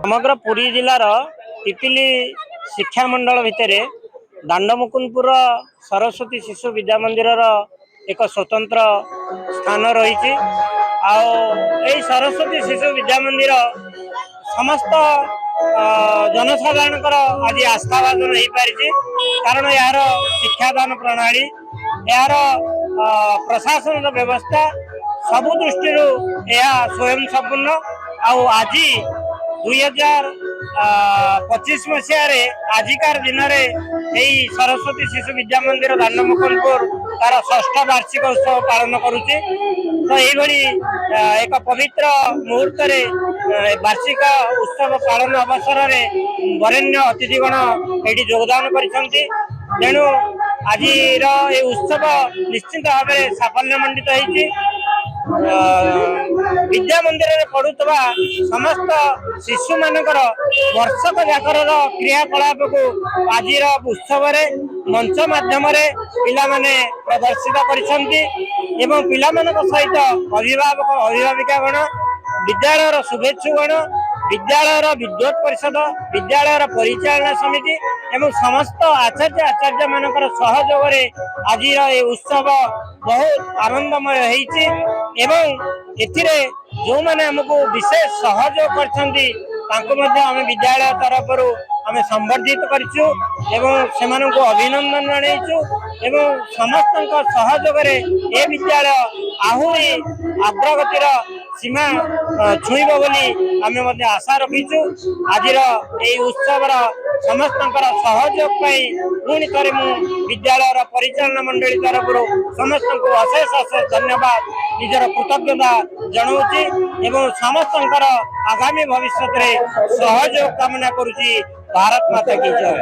समग्र पुरी जिलार तितिली शिक्षा मंडल भितर दांडमुकुंदपुर सरस्वती शिशु विद्या मंदिर एक स्वतंत्र स्थान रही। सरस्वती शिशु विद्या मंदिर समस्त जनसाधारण आज आस्थाभाजन हो पारी, कारण यार शिक्षादान प्रणाली, यार प्रशासन व्यवस्था सबु दृष्टि स्वयं संपूर्ण। आज 2025 मसीह आजिकार दिन में सरस्वती शिशु विद्या मंदिर दांडमुकुंदपुर तार 6ठ वार्षिक उत्सव पालन करुचे। तो यह एक पवित्र मुहूर्त वार्षिक उत्सव पालन अवसर में वरेण्य अतिथिगण ये योगदान करेणु आज उत्सव निश्चित भाव साफल्यमंडित होती। विद्या मंदिर में पढ़ुवा समस्त शिशु मानकर वर्षक जाकर क्रियाकलाप को आज उत्सव मंच माध्यम पिला माने प्रदर्शित कर पिला सहित अभिभावक अभिभाविकागण, विद्यालय शुभेच्छुगण, विद्यालय विद्वत परिषद, विद्यालय परिचालना समिति एवं समस्त आचार्य आचार्य मानकर सहयोग आज ये उत्सव बहुत आनंदमय होती। जो मैंने आमको विशेष सहयोग कर विद्यालय तरफ आम संबर्धित करूँ, अभिनंदन जनइचु। समस्त सहयोग ए विद्यालय आहरी अग्रगतिर सीमा छुईब बोली आम आशा रखीचु। आज उत्सव समस्त सहयोग पुणी थे विद्यालय परिचालना मंडली तरफ समस्त को अशेष अशेष धन्यवाद निजर कृतज्ञता जनाऊँगी एवं समस्त आगामी भविष्य में सहयोग कामना करुच्ची। भारत माता की जय।